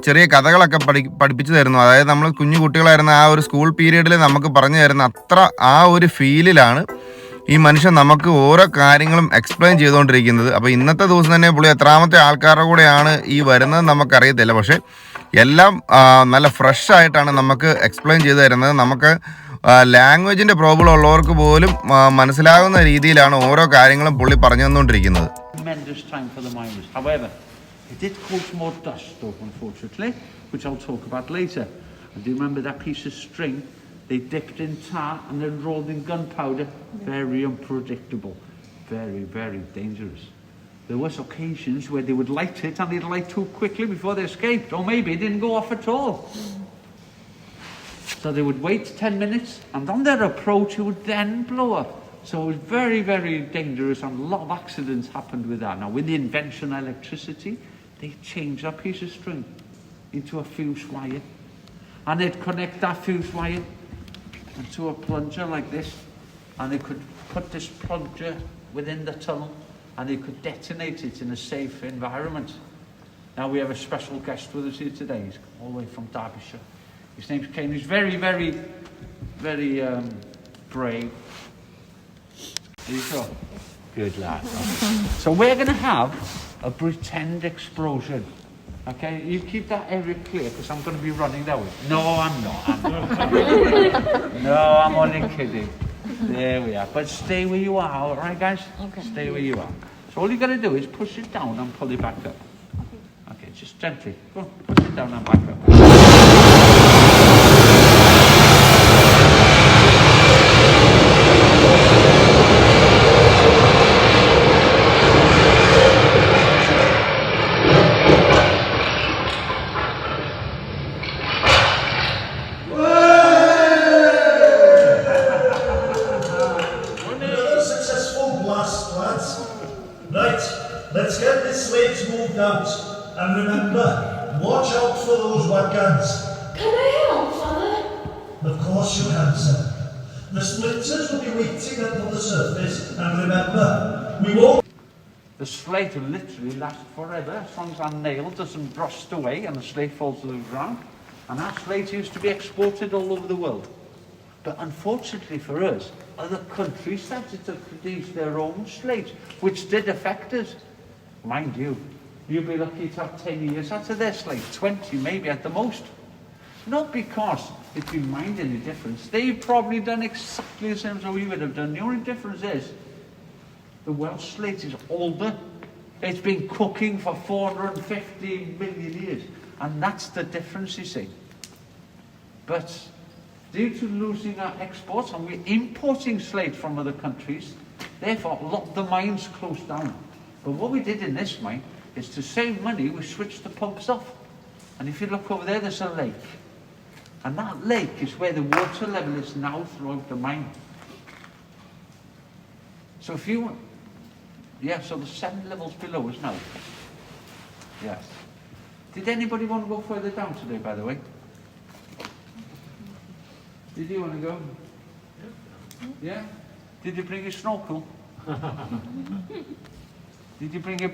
[SPEAKER 1] ചെറിയ കഥകളൊക്കെ പഠിപ്പിച്ചു തരുന്നു, അതായത് നമ്മൾ കുഞ്ഞു കുട്ടികളായിരുന്ന ആ ഒരു സ്കൂൾ പീരീഡിൽ നമുക്ക് പറഞ്ഞു തരുന്ന അത്ര ആ ഒരു ഫീലിലാണ് ഈ മനുഷ്യൻ നമുക്ക് ഓരോ കാര്യങ്ങളും എക്സ്പ്ലെയിൻ ചെയ്തുകൊണ്ടിരിക്കുന്നത്. അപ്പോൾ ഇന്നത്തെ ദിവസം തന്നെ പുള്ളി എത്രാമത്തെ ആൾക്കാരുടെ കൂടെയാണ് ഈ വരുന്നത് നമുക്കറിയത്തില്ല, പക്ഷേ എല്ലാം നല്ല ഫ്രഷ് ആയിട്ടാണ് നമുക്ക് എക്സ്പ്ലെയിൻ ചെയ്തു തരുന്നത്. നമുക്ക് ലാംഗ്വേജിൻ്റെ പ്രോബ്ലം ഉള്ളവർക്ക് പോലും മനസ്സിലാകുന്ന രീതിയിലാണ് ഓരോ കാര്യങ്ങളും പുള്ളി പറഞ്ഞു തന്നുകൊണ്ടിരിക്കുന്നത്.
[SPEAKER 2] They dipped in tar and then rolled in gunpowder. Very unpredictable. Very, very dangerous. There was occasions where they would light it and they'd light too quickly before they escaped. Or maybe it didn't go off at all. So they would wait 10 minutes and on their approach it would then blow up. So it was very, very dangerous and a lot of accidents happened with that. Now with the invention of electricity, they changed that piece of string into a fuse wire. And they'd connect that fuse wire to a plunger like this, and they could put this plunger within the tunnel and they could detonate it in a safe environment. Now we have a special guest with us here today. He's all the way from Derbyshire. His name's Kane. He's very, very, very brave. Are you sure? Good lad. So we're going to have a pretend explosion. Okay, you keep that area clear because I'm going to be running that way. No, I'm not. No, I'm only kidding. There we are. But stay where you are, all right, guys? Okay. Stay where you are. So all you got to do is push it down and pull it back up. Okay, just gently. Go on, push it down and back up.
[SPEAKER 6] last, lads. Right, let's get this slate moved out. And remember, watch out for those wagons.
[SPEAKER 5] Can I help, Father?
[SPEAKER 6] Of course you can, sir. The splinters will be waiting under the surface, and remember, we won't...
[SPEAKER 2] The slate will literally last forever as long as our nail doesn't rust away and the slate falls to the ground. And our slate used to be exported all over the world. But unfortunately for us, other countries started to produce their own slate, which did affect us. Mind you, you'll be lucky to have 10 years out of their slate, 20 maybe at the most. Not because it's been mined any difference. They've probably done exactly the same as we would have done. The only difference is the Welsh slate is older. It's been cooking for 450 million years. And that's the difference, you see. But due to losing our exports, and we're importing slate from other countries, therefore a lot of the mines closed down. But what we did in this mine is to save money, we switched the pumps off. And if you look over there, there's a lake. And that lake is where the water level is now throughout the mine. So if you... Yeah, so the 7 levels below us now. Yes. Did anybody want to go further down today, by the way? Did you want to go? Yeah? Did you bring your snorkel? Did you bring your...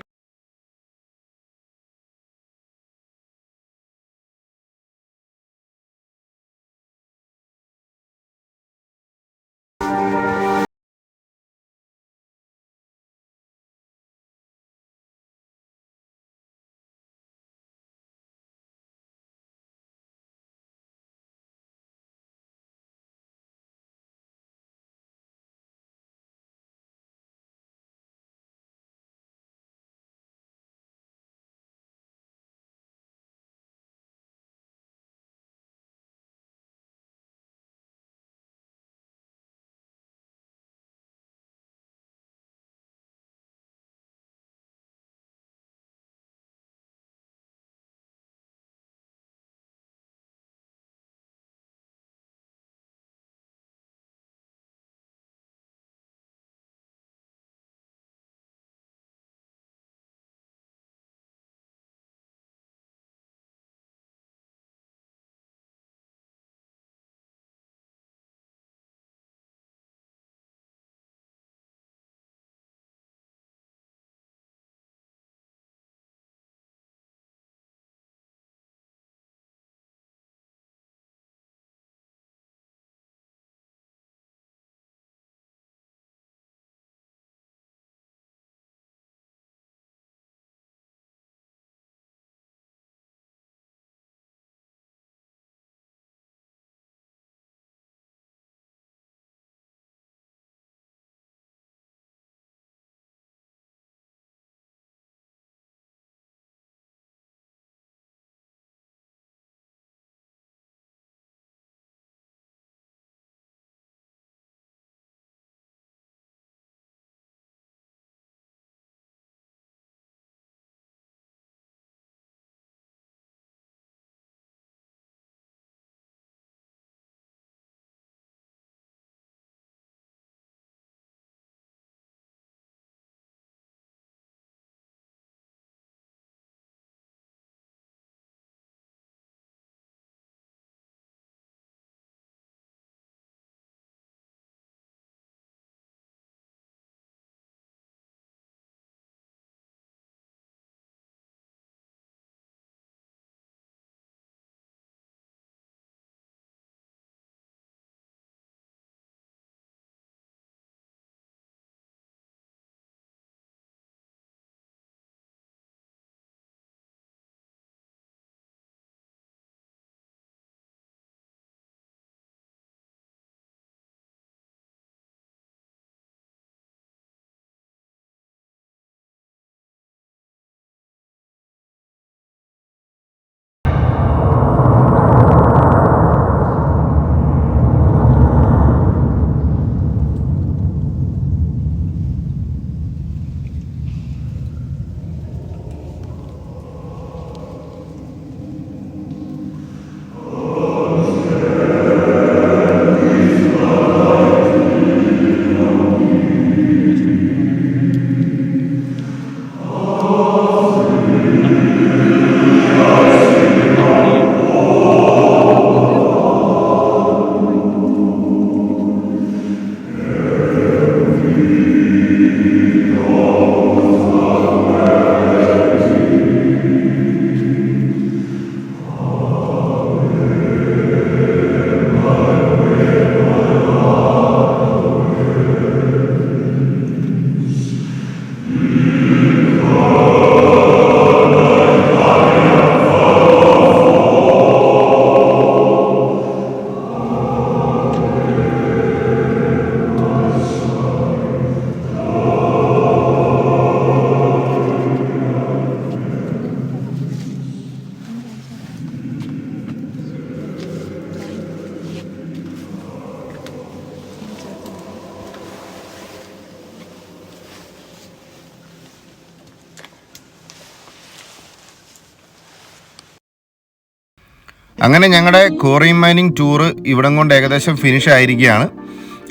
[SPEAKER 1] അങ്ങനെ ഞങ്ങളുടെ quarry mining tour ഇവിടം കൊണ്ട് ഏകദേശം finish ആയിരിക്കുകയാണ്.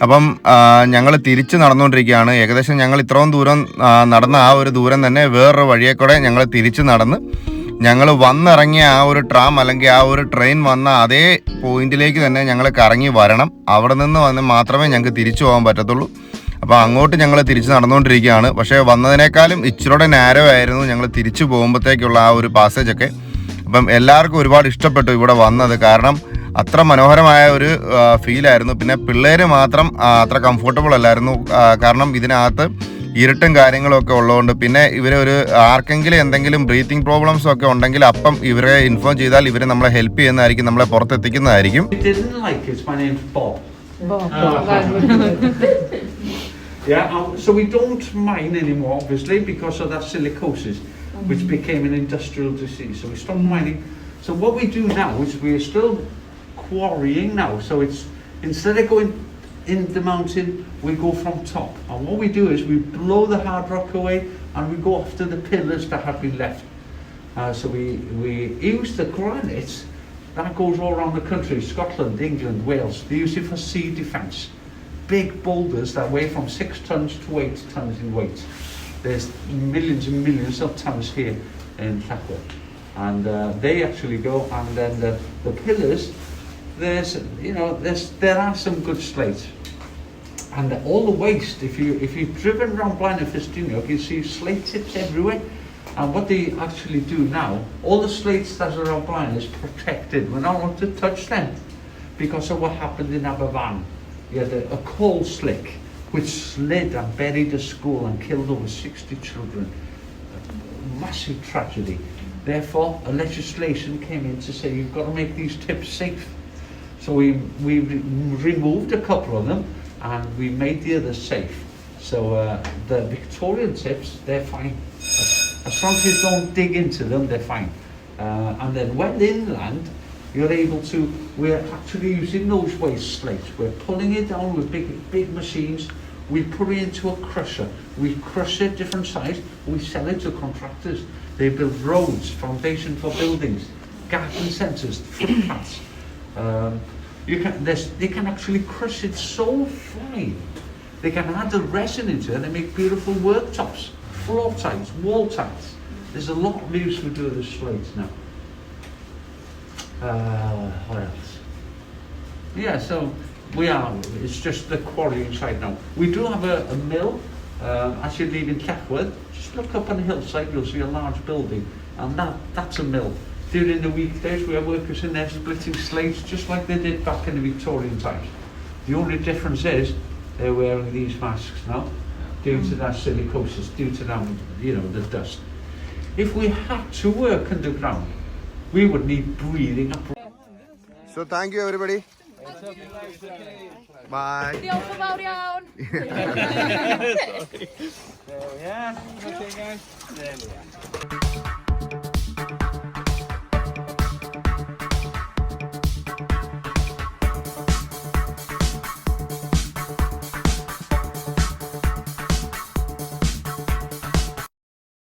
[SPEAKER 1] അപ്പം ഞങ്ങൾ തിരിച്ച് നടന്നുകൊണ്ടിരിക്കുകയാണ്. ഏകദേശം ഞങ്ങൾ ഇത്രയും ദൂരം നടന്ന ആ ഒരു ദൂരം തന്നെ വേറൊരു വഴിയെ കൂടെ ഞങ്ങൾ തിരിച്ച് നടന്ന് ഞങ്ങൾ വന്നിറങ്ങിയ ആ ഒരു ട്രാം അല്ലെങ്കിൽ ആ ഒരു ട്രെയിൻ വന്ന അതേ പോയിന്റിലേക്ക് തന്നെ ഞങ്ങൾ കറങ്ങി വരണം. അവിടെ നിന്ന് വന്ന് മാത്രമേ ഞങ്ങൾക്ക് തിരിച്ചു പോകാൻ പറ്റത്തുള്ളൂ. അപ്പോൾ അങ്ങോട്ട് ഞങ്ങൾ തിരിച്ച് നടന്നുകൊണ്ടിരിക്കുകയാണ്. പക്ഷേ വന്നതിനേക്കാളും ഇച്ചിരൂടെ നാരോ ആയിരുന്നു ഞങ്ങൾ തിരിച്ചു പോകുമ്പോഴത്തേക്കുള്ള ആ ഒരു പാസേജൊക്കെ. അപ്പം എല്ലാവർക്കും ഒരുപാട് ഇഷ്ടപ്പെട്ടു ഇവിടെ വന്നത്. കാരണം അത്ര മനോഹരമായ ഒരു ഫീലായിരുന്നു. പിന്നെ പിള്ളേർ മാത്രം അത്ര കംഫർട്ടബിൾ അല്ലായിരുന്നു. കാരണം ഇതിനകത്ത് ഇരുട്ടും കാര്യങ്ങളും ഒക്കെ ഉള്ളതുകൊണ്ട്. പിന്നെ ഇവരൊരു ആർക്കെങ്കിലും എന്തെങ്കിലും ബ്രീത്തിങ് പ്രോബ്ലംസ് ഒക്കെ ഉണ്ടെങ്കിൽ അപ്പം ഇവരെ ഇൻഫോം ചെയ്താൽ ഇവർ നമ്മളെ ഹെൽപ്പ് ചെയ്യുന്നതായിരിക്കും, നമ്മളെ പുറത്തെത്തിക്കുന്നതായിരിക്കും.
[SPEAKER 2] Yeah, so we don't mine anymore, obviously, because of that silicosis, which became an industrial disease. So we stopped mining. So what we do now is we are still quarrying now. So it's instead of going in the mountain, we go from top. And what we do is we blow the hard rock away and we go after the pillars that have been left. So we use the granite that goes all around the country, Scotland, England, Wales. They use it for sea defence. Big boulders that weigh from 6 tons to 8 tons in weight. There's millions and millions of tons here in Llechwedd. And they actually go, and then the pillars, there are some good slate. And all the waste, if you've driven around Blaenau Ffestiniog, you see slate tips everywhere. And what they actually do now, all the slates that are around Blaenau is protected. We're not allowed to touch them because of what happened in Amal. You had a coal slick which slid and buried a school and killed over 60 children. A massive tragedy. Therefore, a legislation came in to say you've got to make these tips safe. So we removed a couple of them and we made the others safe. So the Victorian tips, they're fine. As long as you don't dig into them, they're fine. And then when inland, you're able to, we're actually using those waste slates. We're pulling it down with big machines. We put it into a crusher. We crush it different size. We sell it to contractors. They build roads, foundation for buildings, garden centres, footpaths. They can actually crush it so fine. They can add the resin into it and make beautiful worktops, floor tiles, wall tiles. There's a lot of use we do with the slates now. What else? Yeah, so it's just the quarrying side now. We do have a mill, as you leave in Llechwedd. Just look up on the hillside, you'll see a large building, and that's a mill. During the weekdays, we have workers in there splitting slates, just like they did back in the Victorian times. The only difference is they're wearing these masks now, due to that silicosis, due to that, the dust. If we had to work underground, we would need breathing apparatus.
[SPEAKER 1] So thank you everybody. Bye.
[SPEAKER 8] Diolch yn fawr iawn.
[SPEAKER 2] There we are. Okay guys. There we are.